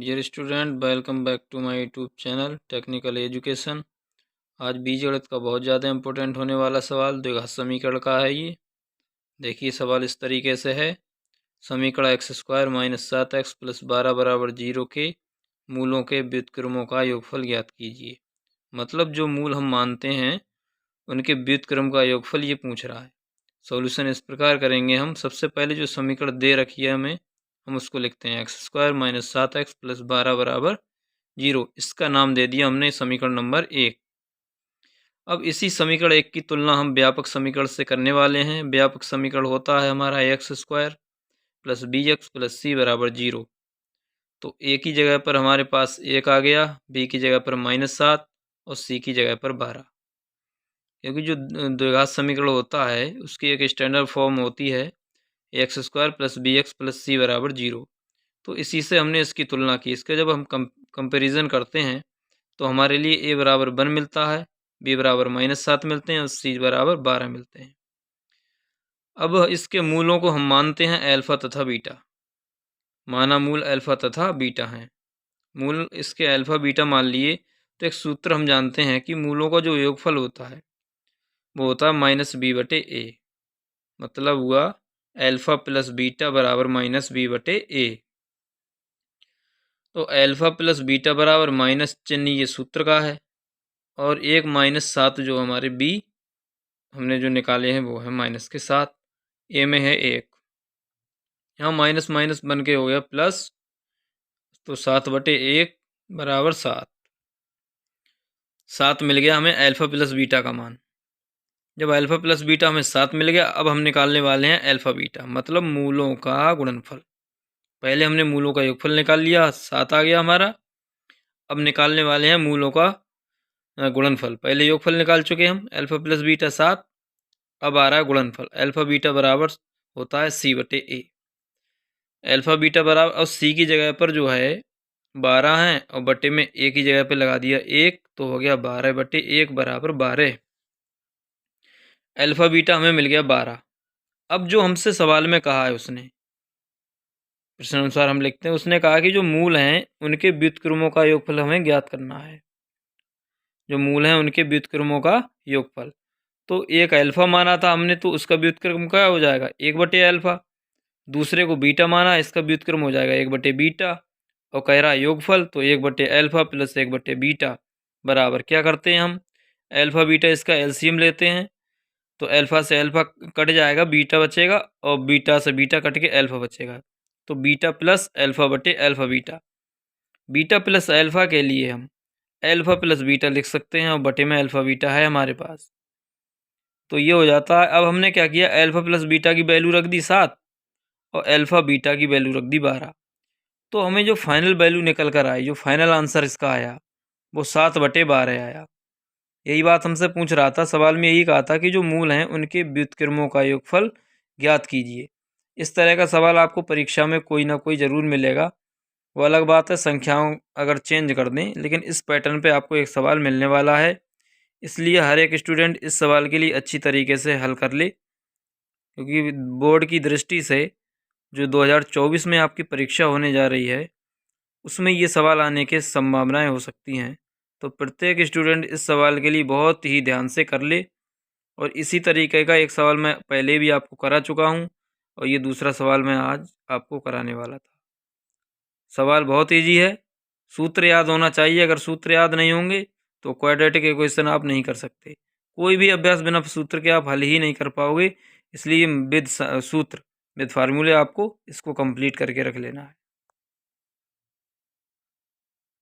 Dear student, welcome back to my YouTube channel technical education. आज बीजगणित का बहुत ज़्यादा इम्पोर्टेंट होने वाला सवाल द्विघात समीकरण का है। ये देखिए, सवाल इस तरीके से है। समीकरण x square minus 7x plus 12 बराबर 0 के मूलों के व्युत्क्रमों का योगफल ज्ञात कीजिए। मतलब जो मूल हम मानते हैं उनके व्युत्क्रम का योगफल ये पूछ रहा है। सॉल्यूशन इस प्रकार करेंगे हम। सबसे पहले जो समीकरण दे रखी है हमें, हम उसको लिखते हैं x square minus 7x plus 12 बराबर 0। इसका नाम दे दिया हमने समीकरण नंबर 1। अब इसी समीकरण 1 की तुलना हम व्यापक समीकरण से करने वाले हैं। व्यापक समीकरण होता है हमारा X square plus B X plus C बराबर 0। तो ए की जगह पर हमारे पास 1 आ गया, बी की जगह पर -7 और सी की जगह पर 12। क्योंकि जो द्विघात समीकरण होता है उसकी एक स्टैंडर्ड फॉर्म होती है X square plus B X plus C बराबर 0। तो इसी से हमने इसकी तुलना की। इसका जब हम कंपैरिजन करते हैं तो हमारे लिए ए बराबर 1 मिलता है, बी बराबर -7 मिलते हैं और सी बराबर 12 मिलते हैं। अब इसके मूलों को हम मानते हैं अल्फा तथा बीटा। माना मूल अल्फा तथा बीटा हैं। मूल इसके अल्फा बीटा मान लिए तो एक सूत्र हम जानते हैं कि मूलों का जो योगफल होता है वो होता है -b/a। मतलब हुआ अल्फा प्लस बीटा बराबर -b/a। तो अल्फा प्लस बीटा बराबर माइनस चिन्ह ये सूत्र का है, और एक -7 जो हमारे बी हमने जो निकाले हैं वो है माइनस के साथ। ए में है 1, यहाँ माइनस माइनस बन के हो गया प्लस, तो 7/1 बराबर 7। 7 मिल गया हमें अल्फा प्लस बीटा का मान। जब अल्फा प्लस बीटा हमें 7 मिल गया, अब हम निकालने वाले हैं अल्फा बीटा, मतलब मूलों का गुणनफल। पहले हमने मूलों का योगफल निकाल लिया, 7 आ गया हमारा। अब निकालने वाले हैं मूलों का गुणनफल। पहले योगफल निकाल चुके हम, अल्फा प्लस बीटा 7। अब आ रहा है गुणनफल। अल्फा बीटा बराबर होता है c/a। अल्फा बीटा बराबर, और c की जगह पर जो है 12 है और बटे में a की जगह पे लगा दिया 1, तो हो गया 12/1 बराबर 12। अल्फा बीटा हमें मिल गया 12। अब जो हमसे सवाल में कहा है, उसने प्रश्न अनुसार हम लिखते हैं, उसने कहा कि जो मूल हैं उनके व्युत्क्रमों का योगफल हमें ज्ञात करना है। जो मूल हैं उनके व्युत्क्रमों का योगफल। तो एक अल्फा माना था हमने, तो उसका व्युत्क्रम क्या हो जाएगा 1/अल्फा। दूसरे को बीटा माना, इसका व्युत्क्रम हो जाएगा 1/बीटा। और कह रहा है योगफल, तो 1/अल्फा प्लस 1/बीटा बराबर क्या करते हैं हम, अल्फा बीटा इसका एलसीएम लेते हैं। तो अल्फा से अल्फा कट जाएगा, बीटा बचेगा, और बीटा से बीटा कट के अल्फा बचेगा। तो beta plus alpha alpha beta. Beta plus alpha के लिए हम अल्फा प्लस बीटा लिख सकते हैं, और बटे में अल्फा बीटा है हमारे पास। तो ये हो जाता है। अब हमने क्या किया, अल्फा प्लस बीटा की वैल्यू रख दी 7 और अल्फा बीटा की वैल्यू रख दी 12। तो हमें जो फाइनल वैल्यू निकल कर आई, जो फाइनल आंसर इसका आया, वो 7/12 आया। यही बात हमसे पूछ रहा था सवाल में, यही कहा था कि जो मूल हैं उनके व्युत्क्रमों का योगफल ज्ञात कीजिए। इस तरह का सवाल आपको परीक्षा में कोई ना कोई ज़रूर मिलेगा। वो अलग बात है संख्याओं अगर चेंज कर दें, लेकिन इस पैटर्न पे आपको एक सवाल मिलने वाला है। इसलिए हर एक स्टूडेंट इस सवाल के लिए अच्छी तरीके से हल कर ले, क्योंकि बोर्ड की दृष्टि से जो 2024 में आपकी परीक्षा होने जा रही है उसमें ये सवाल आने की संभावनाएं हो सकती हैं। तो प्रत्येक स्टूडेंट इस सवाल के लिए बहुत ही ध्यान से कर ले। और इसी तरीके का एक सवाल मैं पहले भी आपको करा चुका हूँ, और ये दूसरा सवाल मैं आज आपको कराने वाला था। सवाल बहुत ईजी है, सूत्र याद होना चाहिए। अगर सूत्र याद नहीं होंगे तो क्वाड्रेटिक इक्वेशन आप नहीं कर सकते। कोई भी अभ्यास बिना सूत्र के आप हल ही नहीं कर पाओगे। इसलिए विद सूत्र, विद फार्मूले आपको इसको कंप्लीट करके रख लेना है।